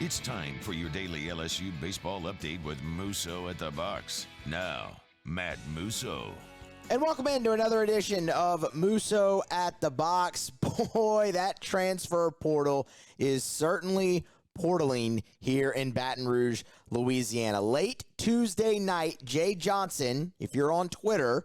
It's time for your daily LSU baseball update with Musso at the box. Now, Matt Musso. And welcome into another edition of Musso at the box. Boy, that transfer portal is certainly portaling here in Baton Rouge, Louisiana. Late Tuesday night, Jay Johnson, if you're on Twitter,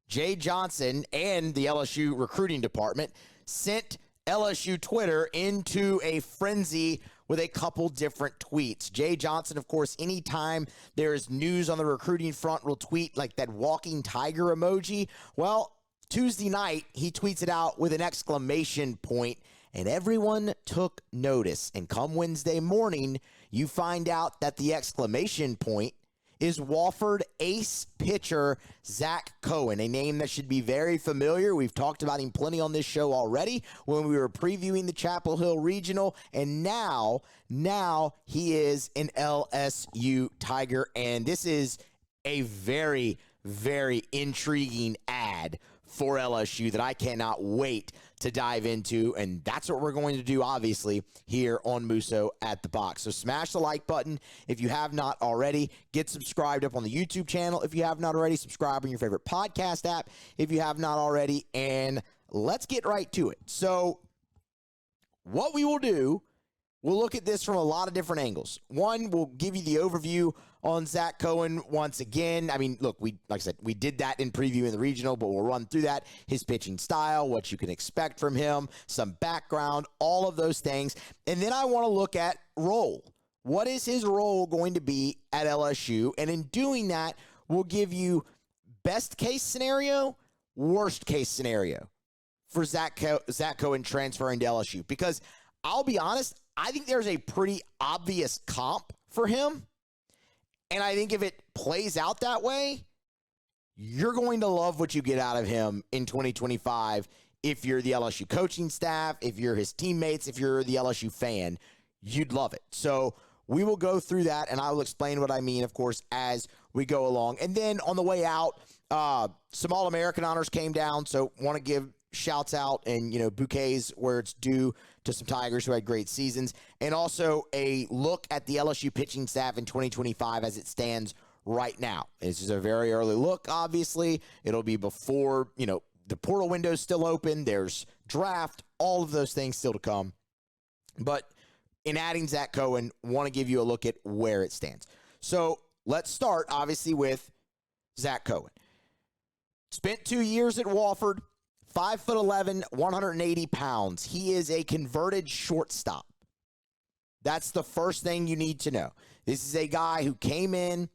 Jay Johnson and the LSU recruiting department sent LSU Twitter into a frenzy with a couple different tweets. Jay Johnson, of course, anytime there is news on the recruiting front, will tweet like that walking tiger emoji. Well, Tuesday night, he tweets it out with an exclamation point, and everyone took notice. And come Wednesday morning, you find out that the exclamation point is Wofford ace pitcher Zac Cohen, a name that should be very familiar. We've talked about him plenty on this show already when we were previewing the Chapel Hill Regional, and now he is an LSU Tiger, and this is a very, very intriguing ad for LSU that I cannot wait to dive into, and that's what we're going to do, obviously, here on Musso at the box. So smash the like button if you have not already. Get subscribed up on the YouTube channel if you have not already. Subscribe on your favorite podcast app if you have not already, and let's get right to it. So what we will do, we'll look at this from a lot of different angles. One, we'll give you the overview on Zac Cohen once again. I mean, look, like I said, we did that in previewing the regional, but we'll run through that. His pitching style, what you can expect from him, some background, all of those things. And then I want to look at role. What is his role going to be at LSU? And in doing that, we'll give you best case scenario, worst case scenario for Zac Cohen transferring to LSU. Because I'll be honest, I think there's a pretty obvious comp for him. And I think if it plays out that way, you're going to love what you get out of him in 2025 if you're the LSU coaching staff, if you're his teammates, if you're the LSU fan, you'd love it. So we will go through that, and I will explain what I mean, of course, as we go along. And then on the way out, some All-American honors came down, so want to give shouts out and, bouquets where it's due to some Tigers who had great seasons, and also a look at the LSU pitching staff in 2025 as it stands right now. This is a very early look, obviously. It'll be before, the portal window is still open. There's draft, all of those things still to come. But in adding Zac Cohen, want to give you a look at where it stands. So let's start, obviously, with Zac Cohen. Spent 2 years at Wofford. 5'11", 180 pounds. He is a converted shortstop. That's the first thing you need to know. This is a guy who came in,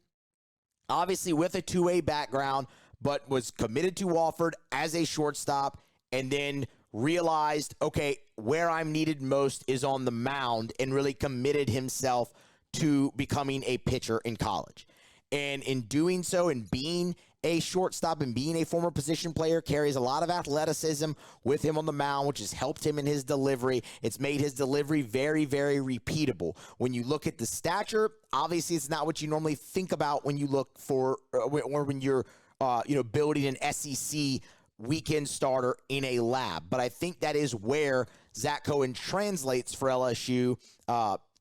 obviously with a two-way background, but was committed to Wofford as a shortstop, and then realized, okay, where I'm needed most is on the mound, and really committed himself to becoming a pitcher in college. And in doing so, and being a shortstop and being a former position player, carries a lot of athleticism with him on the mound, which has helped him in his delivery. It's made his delivery very, very repeatable. When you look at the stature, obviously it's not what you normally think about when you look for, or when you're, building an SEC weekend starter in a lab. But I think that is where Zac Cohen translates for LSU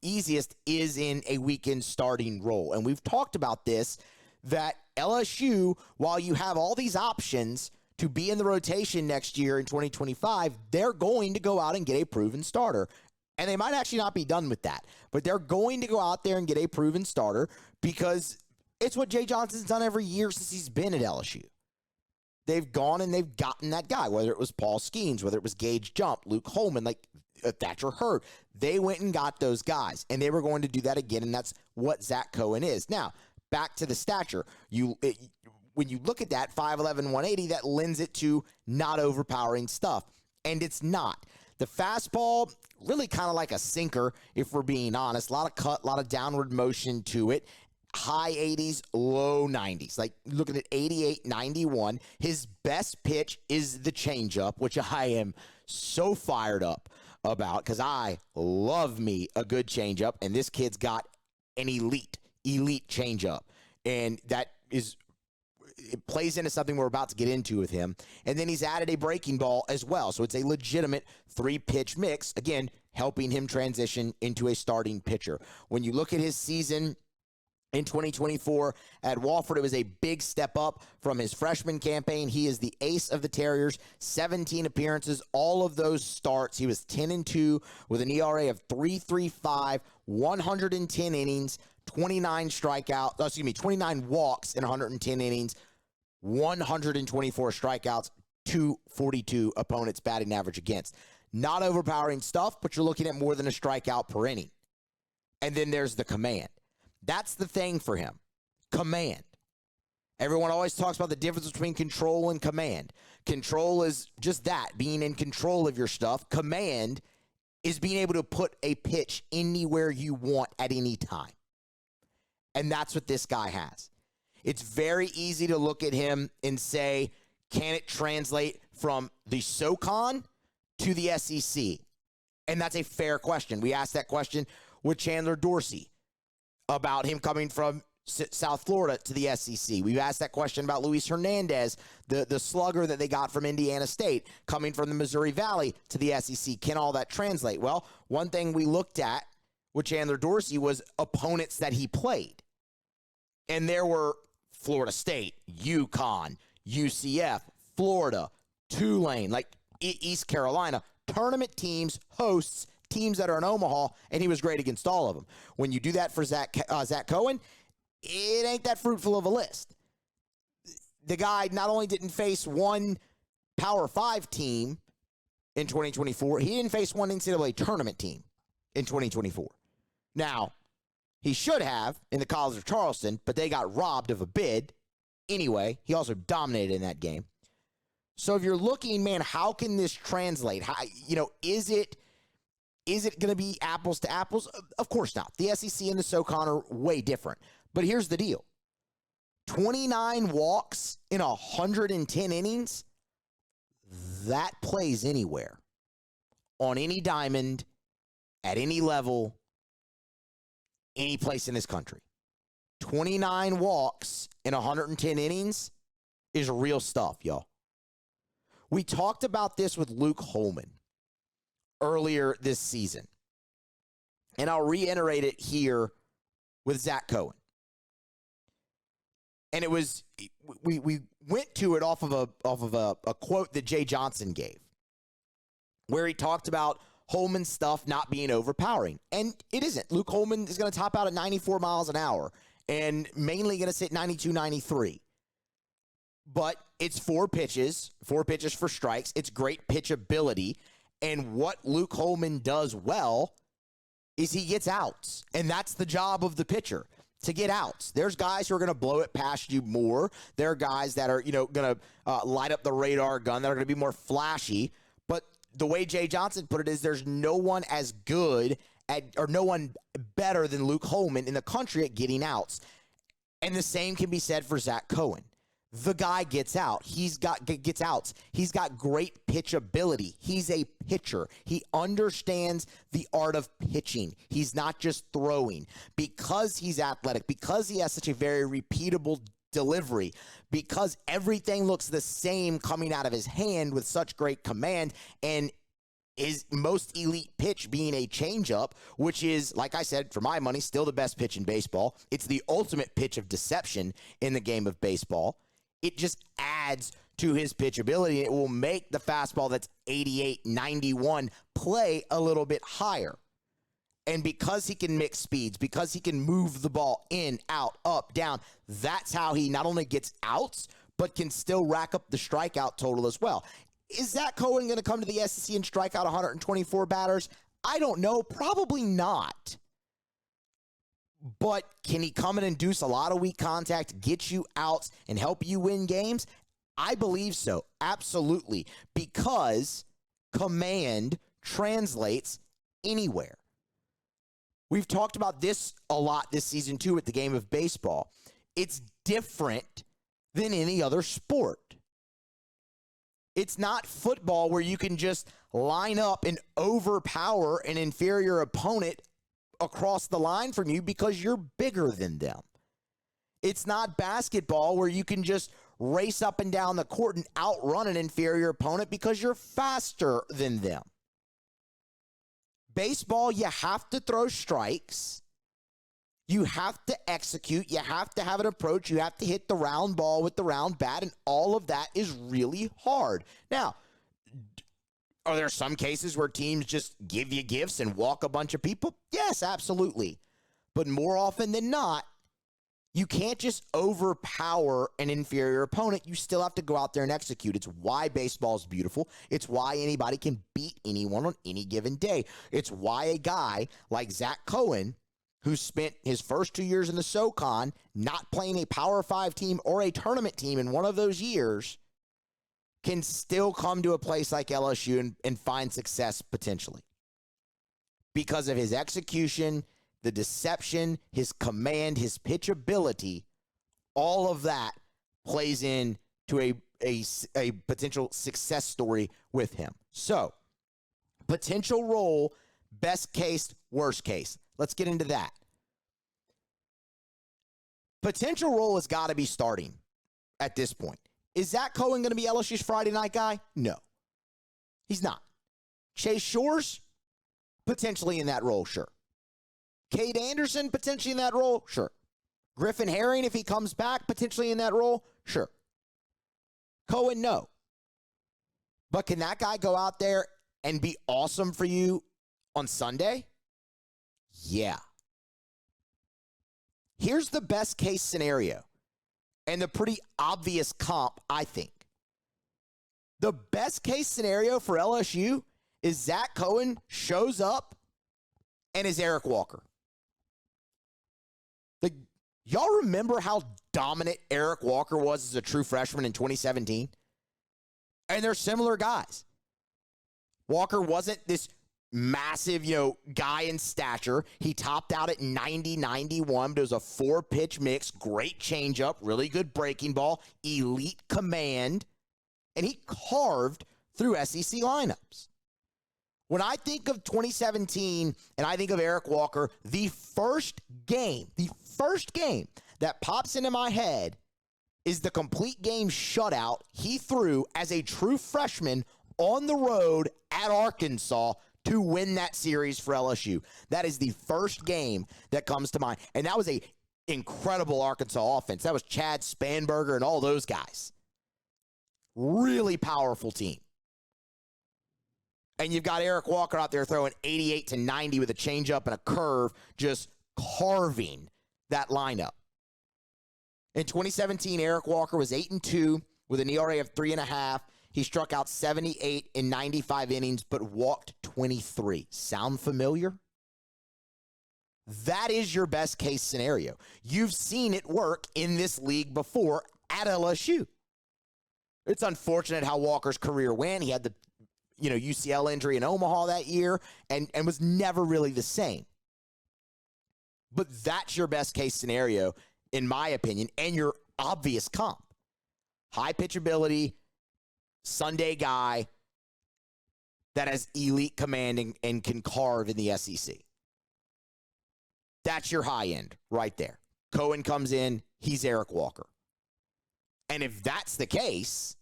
easiest, is in a weekend starting role. And we've talked about this, that LSU, while you have all these options to be in the rotation next year in 2025, they're going to go out and get a proven starter. And they might actually not be done with that, but they're going to go out there and get a proven starter because it's what Jay Johnson's done every year since he's been at LSU. They've gone and they've gotten that guy, whether it was Paul Skeens, whether it was Gage Jump, Luke Holman, like Thatcher Hurd. They went and got those guys, and they were going to do that again, and that's what Zac Cohen is. Now, back to the stature. When you look at that, 5'11", 180, that lends it to not overpowering stuff, and it's not. The fastball, really kind of like a sinker, if we're being honest. A lot of cut, a lot of downward motion to it. High 80s, low 90s. Like looking at 88, 91. His best pitch is the changeup, which I am so fired up about because I love me a good changeup, and this kid's got an elite changeup, and that is, it plays into something we're about to get into with him. And then he's added a breaking ball as well, so it's a legitimate 3-pitch mix. Again, helping him transition into a starting pitcher. When you look at his season in 2024 at Wofford, it was a big step up from his freshman campaign. He is the ace of the Terriers, 17 appearances, all of those starts. He was 10-2 with an ERA of 3.35, 110 innings, 29 walks in 110 innings, 124 strikeouts, 242 opponents batting average against. Not overpowering stuff, but you're looking at more than a strikeout per inning. And then there's the command. That's the thing for him. Command. Everyone always talks about the difference between control and command. Control is just that, being in control of your stuff. Command is being able to put a pitch anywhere you want at any time. And that's what this guy has. It's very easy to look at him and say, can it translate from the SoCon to the SEC? And that's a fair question. We asked that question with Chandler Dorsey about him coming from South Florida to the SEC. We've asked that question about Luis Hernandez, the slugger that they got from Indiana State, coming from the Missouri Valley to the SEC. Can all that translate? Well, one thing we looked at with Chandler Dorsey was opponents that he played. And there were Florida State, UConn, UCF, Florida, Tulane, like East Carolina, tournament teams, hosts, teams that are in Omaha, and he was great against all of them. When you do that for Zac Cowan, it ain't that fruitful of a list. The guy not only didn't face one Power 5 team in 2024, he didn't face one NCAA tournament team in 2024. Now, he should have in the College of Charleston, but they got robbed of a bid. Anyway, he also dominated in that game. So if you're looking, man, how can this translate? How, is it going to be apples to apples? Of course not. The SEC and the SoCon are way different. But here's the deal. 29 walks in 110 innings, that plays anywhere, on any diamond, at any level, any place in this country. 29 walks in 110 innings is real stuff, y'all. We talked about this with Luke Holman earlier this season, and I'll reiterate it here with Zac Cowan. And it was, we went to it off of a quote that Jay Johnson gave, where he talked about Holman's stuff not being overpowering. And it isn't. Luke Holman is going to top out at 94 miles an hour and mainly going to sit 92, 93. But it's 4 pitches for strikes. It's great pitchability. And what Luke Holman does well is he gets outs. And that's the job of the pitcher, to get outs. There's guys who are going to blow it past you more. There are guys that are, going to light up the radar gun, that are going to be more flashy. But the way Jay Johnson put it is there's no one as good or no one better than Luke Holman in the country at getting outs. And the same can be said for Zac Cowan. The guy gets out. Gets outs. He's got great pitchability. He's a pitcher. He understands the art of pitching. He's not just throwing. Because he's athletic, because he has such a very repeatable delivery, because everything looks the same coming out of his hand with such great command, and his most elite pitch being a changeup, which is, like I said, for my money, still the best pitch in baseball. It's the ultimate pitch of deception in the game of baseball. It just adds to his pitchability. It will make the fastball that's 88, 91 play a little bit higher. And because he can mix speeds, because he can move the ball in, out, up, down, that's how he not only gets outs, but can still rack up the strikeout total as well. Is Zac Cowan going to come to the SEC and strike out 124 batters? I don't know. Probably not. But can he come and induce a lot of weak contact, get you outs, and help you win games? I believe so. Absolutely. Because command translates anywhere. We've talked about this a lot this season, too, with the game of baseball. It's different than any other sport. It's not football where you can just line up and overpower an inferior opponent across the line from you because you're bigger than them. It's not basketball where you can just race up and down the court and outrun an inferior opponent because you're faster than them. Baseball, you have to throw strikes. You have to execute. You have to have an approach. You have to hit the round ball with the round bat, and all of that is really hard. Now, are there some cases where teams just give you gifts and walk a bunch of people? Yes, absolutely. But more often than not, you can't just overpower an inferior opponent. You still have to go out there and execute. It's why baseball is beautiful. It's why anybody can beat anyone on any given day. It's why a guy like Zac Cohen, who spent his first 2 years in the SoCon not playing a Power 5 team or a tournament team in one of those years, can still come to a place like LSU and find success potentially. Because of his execution, the deception, his command, his pitchability, all of that plays into a potential success story with him. So, potential role, best case, worst case. Let's get into that. Potential role has got to be starting at this point. Is Zac Cohen going to be LSU's Friday night guy? No, he's not. Chase Shores, potentially in that role, sure. Cade Anderson, potentially in that role, sure. Griffin Herring, if he comes back, potentially in that role, sure. Cohen, no. But can that guy go out there and be awesome for you on Sunday? Yeah. Here's the best case scenario, and the pretty obvious comp, I think. The best case scenario for LSU is Zac Cohen shows up and is Eric Walker. Y'all remember how dominant Eric Walker was as a true freshman in 2017? And they're similar guys. Walker wasn't this massive, guy in stature. He topped out at 90-91, but it was a 4-pitch mix, great changeup, really good breaking ball, elite command, and he carved through SEC lineups. When I think of 2017 and I think of Eric Walker, the first game that pops into my head is the complete game shutout he threw as a true freshman on the road at Arkansas to win that series for LSU. That is the first game that comes to mind. And that was an incredible Arkansas offense. That was Chad Spanberger and all those guys. Really powerful team. And you've got Eric Walker out there throwing 88-90 with a changeup and a curve, just carving that lineup. In 2017, Eric Walker was 8-2 with an ERA of 3.5. He struck out 78 in 95 innings, but walked 23. Sound familiar? That is your best case scenario. You've seen it work in this league before at LSU. It's unfortunate how Walker's career went. He had the UCL injury in Omaha that year and was never really the same. But that's your best case scenario, in my opinion, and your obvious comp. High pitchability, Sunday guy that has elite command and can carve in the SEC. That's your high end right there. Cohen comes in, he's Eric Walker. And if that's the case,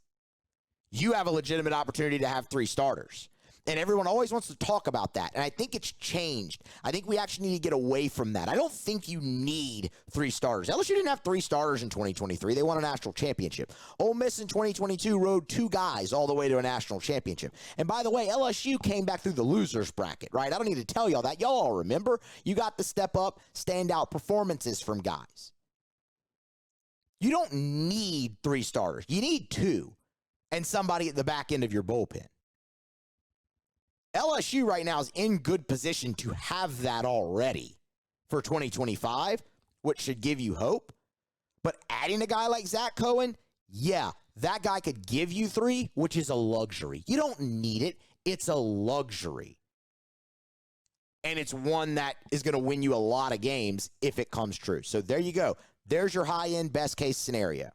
you have a legitimate opportunity to have 3 starters. And everyone always wants to talk about that. And I think it's changed. I think we actually need to get away from that. I don't think you need 3 starters. LSU didn't have 3 starters in 2023. They won a national championship. Ole Miss in 2022 rode 2 guys all the way to a national championship. And by the way, LSU came back through the losers bracket, right? I don't need to tell y'all that. Y'all all remember. You got the step up, standout performances from guys. You don't need 3 starters. You need 2 and somebody at the back end of your bullpen. LSU right now is in good position to have that already for 2025, which should give you hope. But adding a guy like Zac Cohen, yeah, that guy could give you 3, which is a luxury. You don't need it. It's a luxury. And it's one that is going to win you a lot of games if it comes true. So there you go. There's your high-end best case scenario.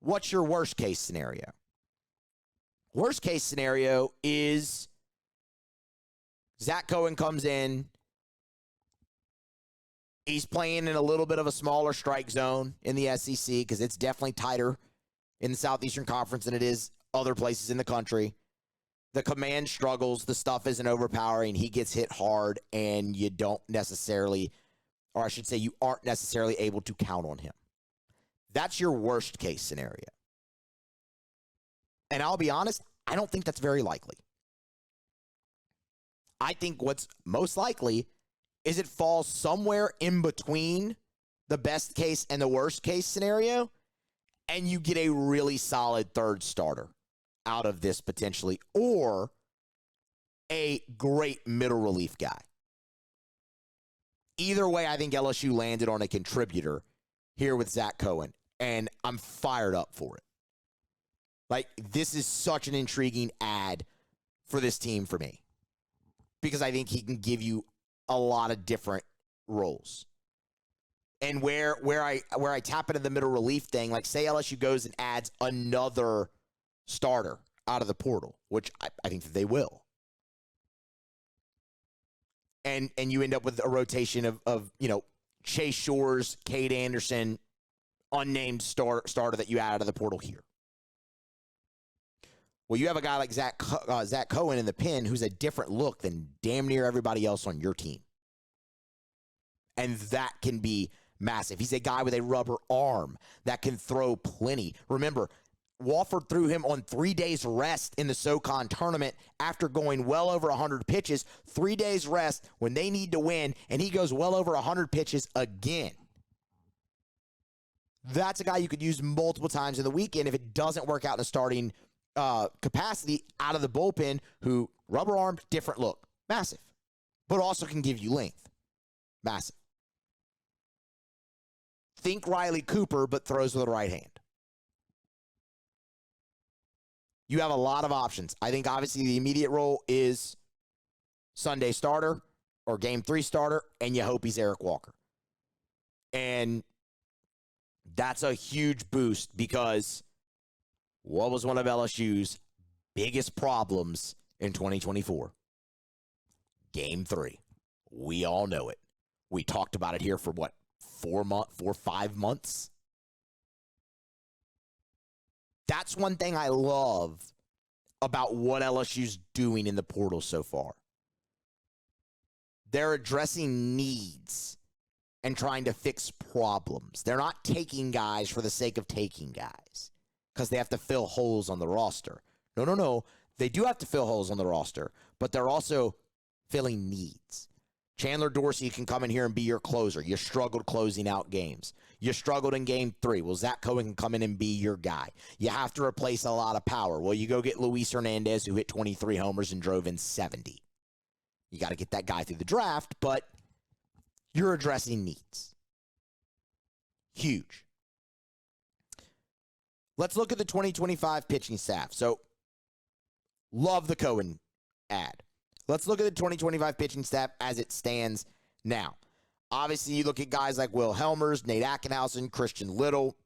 What's your worst case scenario? Worst case scenario is Zac Cohen comes in. He's playing in a little bit of a smaller strike zone in the SEC because it's definitely tighter in the Southeastern Conference than it is other places in the country. the command struggles, the stuff isn't overpowering, he gets hit hard, and you don't necessarily, or I should say you aren't necessarily able to count on him. That's your worst case scenario. And I'll be honest, I don't think that's very likely. I think what's most likely is it falls somewhere in between the best case and the worst case scenario, and you get a really solid third starter out of this potentially, or a great middle relief guy. Either way, I think LSU landed on a contributor here with Zac Cowan, and I'm fired up for it. Like, this is such an intriguing ad for this team for me, because I think he can give you a lot of different roles. And where I tap into the middle relief thing, like say LSU goes and adds another starter out of the portal, which I think that they will. And you end up with a rotation of Chase Shores, Cade Anderson, unnamed starter that you add out of the portal here. Well, you have a guy like Zac Cowan in the pen who's a different look than damn near everybody else on your team. And that can be massive. He's a guy with a rubber arm that can throw plenty. Remember, Wofford threw him on 3 days rest in the SoCon tournament after going well over 100 pitches. 3 days rest when they need to win, and he goes well over 100 pitches again. That's a guy you could use multiple times in the weekend if it doesn't work out in a starting capacity out of the bullpen, who rubber arm, different look, massive, but also can give you length, massive. Think Riley Cooper, but throws with the right hand. You have a lot of options. I think obviously the immediate role is Sunday starter or game 3 starter, and you hope he's Eric Walker. And that's a huge boost, because what was one of LSU's biggest problems in 2024? Game 3. We all know it. We talked about it here for 5 months? That's one thing I love about what LSU's doing in the portal so far. They're addressing needs and trying to fix problems. They're not taking guys for the sake of taking guys because they have to fill holes on the roster. No. They do have to fill holes on the roster, but they're also filling needs. Chandler Dorsey can come in here and be your closer. You struggled closing out games. You struggled in game 3. Well, Zac Cohen can come in and be your guy. You have to replace a lot of power. Well, you go get Luis Hernandez, who hit 23 homers and drove in 70. You got to get that guy through the draft, but you're addressing needs. Huge. Let's look at the 2025 pitching staff. So, love the Cohen ad. Let's look at the 2025 pitching staff as it stands now. Obviously, you look at guys like Will Helmers, Nate Ackenhausen, Christian Little.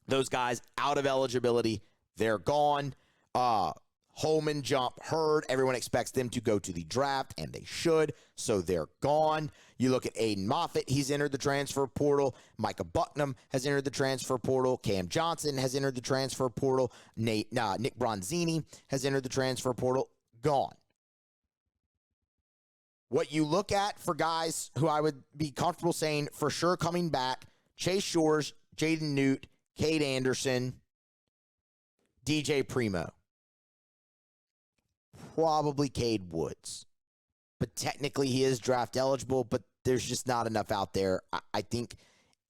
Those guys out of eligibility. They're gone. Holman, Jump, Hurd. Everyone expects them to go to the draft, and they should, so they're gone. You look at Aiden Moffitt. He's entered the transfer portal. Micah Bucknam has entered the transfer portal. Cam Johnson has entered the transfer portal. Nick Bronzini has entered the transfer portal. Gone. What you look at for guys who I would be comfortable saying for sure coming back: Chase Shores, Jaden Newt, Cade Anderson, DJ Primo. Probably Cade Woods. But technically he is draft eligible, but there's just not enough out there. I think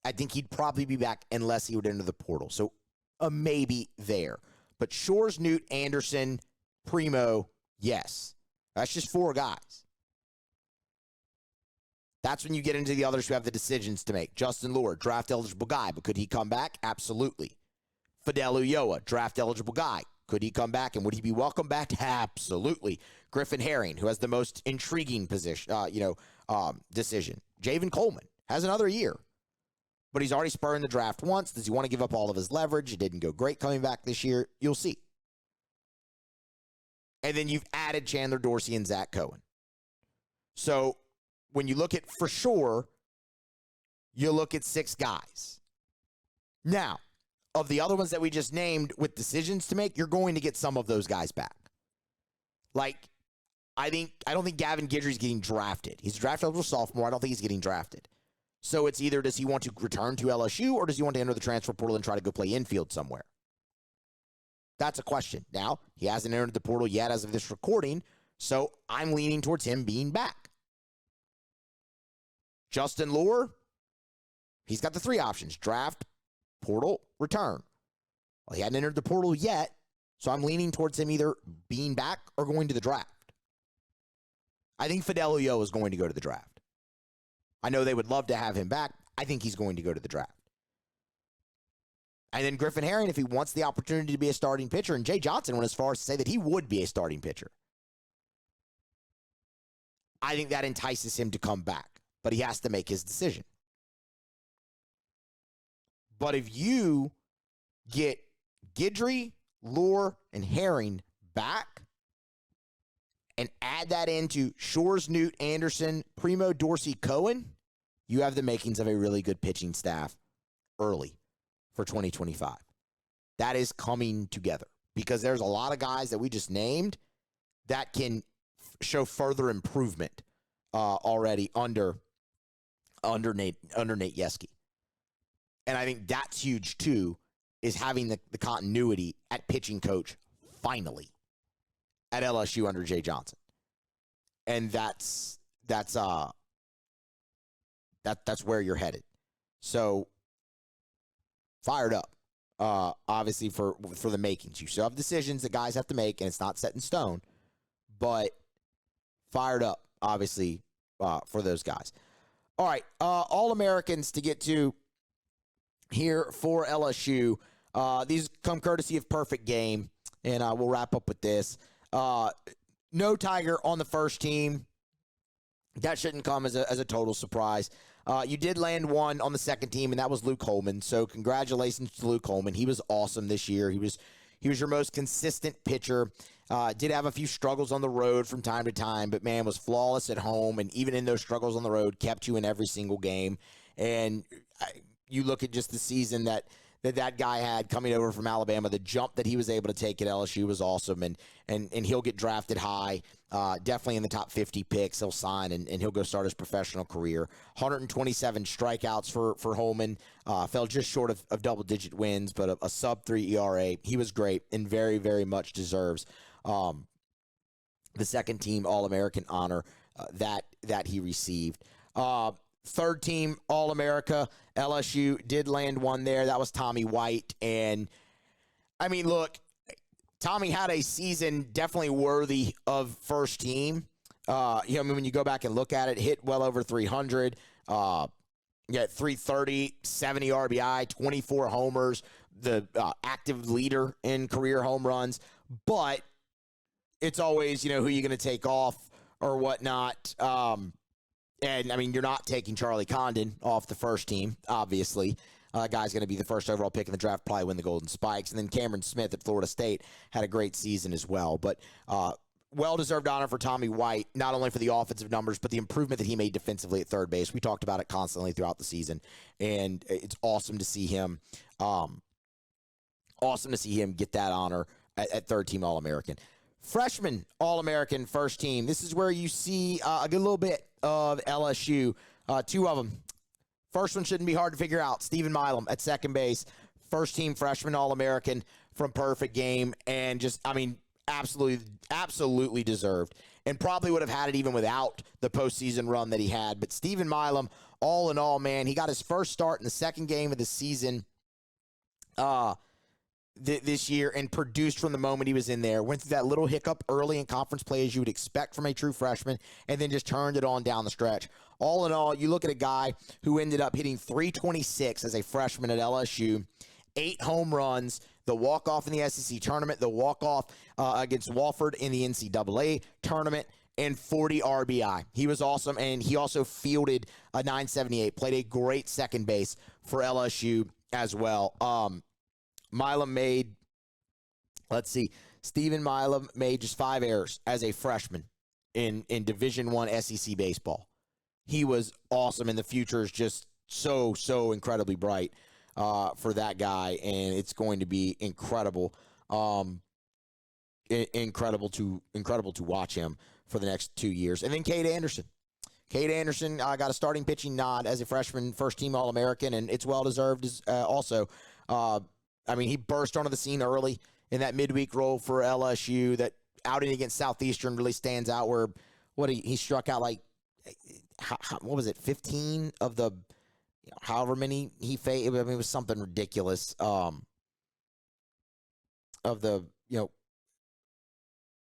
he'd probably be back unless he would enter the portal. So a maybe there. But Shores, Newt, Anderson, Primo, yes. That's just 4 guys. That's when you get into the others who have the decisions to make. Justin Lord, draft-eligible guy, but could he come back? Absolutely. Fidel Ulloa, draft-eligible guy. Could he come back, and would he be welcome back? Absolutely. Griffin Herring, who has the most intriguing decision. Javen Coleman has another year, but he's already spurned the draft once. Does he want to give up all of his leverage? It didn't go great coming back this year. You'll see. And then you've added Chandler Dorsey and Zac Cowan. So when you look at for sure, you look at 6 guys. Now, of the other ones that we just named with decisions to make, you're going to get some of those guys back. Like, I don't think Gavin Guidry's getting drafted. He's a draft-eligible sophomore. I don't think he's getting drafted. So it's either does he want to return to LSU or does he want to enter the transfer portal and try to go play infield somewhere? That's a question. Now, he hasn't entered the portal yet as of this recording, so I'm leaning towards him being back. Justin Lohr, he's got the 3 options: draft, portal, return. Well, he hadn't entered the portal yet, so I'm leaning towards him either being back or going to the draft. I think Fidelio is going to go to the draft. I know they would love to have him back. I think he's going to go to the draft. And then Griffin Herring, if he wants the opportunity to be a starting pitcher, and Jay Johnson went as far as to say that he would be a starting pitcher. I think that entices him to come back, but he has to make his decision. But if you get Guidry, Lohr, and Herring back, and add that into Shores, Newt, Anderson, Primo, Dorsey, Cohen, you have the makings of a really good pitching staff early for 2025. That is coming together because there's a lot of guys that we just named that can show further improvement already under Nate Yeskie. And I think that's huge too, is having the continuity at pitching coach finally at LSU under Jay Johnson. And that's where you're headed. So fired up, obviously, for the makings. You still have decisions that guys have to make, and it's not set in stone, but fired up, obviously, for those guys. All right, All-Americans to get to here for LSU. These come courtesy of Perfect Game, and we'll wrap up with this. No Tiger on the first team. That shouldn't come as a total surprise. You did land one on the second team, and that was Luke Holman. So congratulations to Luke Holman. He was awesome this year. He was your most consistent pitcher. Did have a few struggles on the road from time to time, but man, was flawless at home, and even in those struggles on the road, kept you in every single game. And you look at just the season that guy had coming over from Alabama, the jump that he was able to take at LSU was awesome, and he'll get drafted high, definitely in the top 50 picks. He'll sign, and he'll go start his professional career. 127 strikeouts for Holman, fell just short of double-digit wins, but a sub-3 ERA. He was great and very, very much deserves the second-team All-American honor that he received. Third team All-America, LSU did land one there. That was Tommy White. And, I mean, look, Tommy had a season definitely worthy of first team. When you go back and look at it, hit well over 300. 330, 70 RBI, 24 homers, the active leader in career home runs. But it's always, who you're going to take off or whatnot. And, I mean, you're not taking Charlie Condon off the first team, obviously. Guy's going to be the first overall pick in the draft, probably win the Golden Spikes. And then Cameron Smith at Florida State had a great season as well. But well-deserved honor for Tommy White, not only for the offensive numbers, but the improvement that he made defensively at third base. We talked about it constantly throughout the season, and it's awesome to see him. Get that honor at third-team All-American. Freshman All-American first team. This is where you see a good little bit of LSU. Two of them. First one shouldn't be hard to figure out. Stephen Milam at second base. First-team freshman All-American from Perfect Game. And just, absolutely deserved. And probably would have had it even without the postseason run that he had. But Stephen Milam, all in all, man, he got his first start in the second game of the season this year and produced from the moment he was in there. Went through that little hiccup early in conference play, as you would expect from a true freshman, and then just turned it on down the stretch. All in all, you look at a guy who ended up hitting .326 as a freshman at LSU, 8 home runs, the walk-off in the SEC tournament, the walk-off against Wofford in the NCAA tournament, and 40 RBI. He was awesome, and he also fielded a .978, played a great second base for LSU as well. Milam made, Stephen Milam made just 5 errors as a freshman in Division I SEC baseball. He was awesome, and the future is just so incredibly bright for that guy, and it's going to be incredible. incredible to watch him for the next 2 years. And then Cade Anderson. Cade Anderson got a starting pitching nod as a freshman, first-team All-American, and it's well-deserved also. I mean, he burst onto the scene early in that midweek role for LSU. That outing against Southeastern really stands out where he struck out like, what was it, 15 of the however many he faced. I mean, it was something ridiculous. Of the,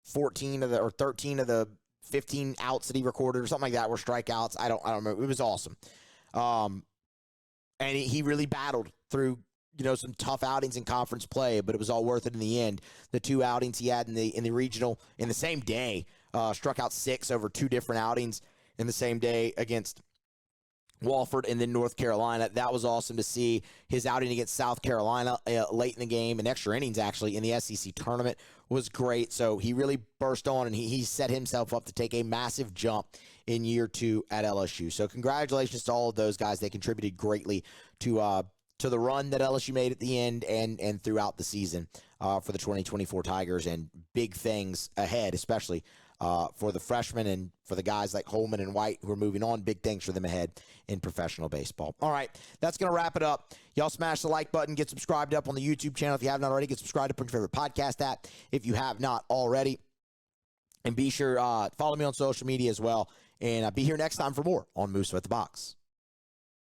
14 of the, or 13 of the 15 outs that he recorded or something like that were strikeouts. I don't remember. It was awesome. And he really battled through, some tough outings in conference play, but it was all worth it in the end. The 2 outings he had in the regional in the same day, struck out 6 over 2 different outings in the same day against Wofford and then North Carolina. That was awesome to see. His outing against South Carolina late in the game, in extra innings actually, in the SEC tournament was great. So he really burst on, and he set himself up to take a massive jump in year 2 at LSU. So congratulations to all of those guys. They contributed greatly to the run that LSU made at the end and throughout the season for the 2024 Tigers, and big things ahead, especially for the freshmen and for the guys like Holman and White who are moving on. Big things for them ahead in professional baseball. All right, that's going to wrap it up. Y'all smash the like button. Get subscribed up on the YouTube channel if you have not already. Get subscribed up on your favorite podcast app if you have not already. And be sure follow me on social media as well. And be here next time for more on Musso at the Box.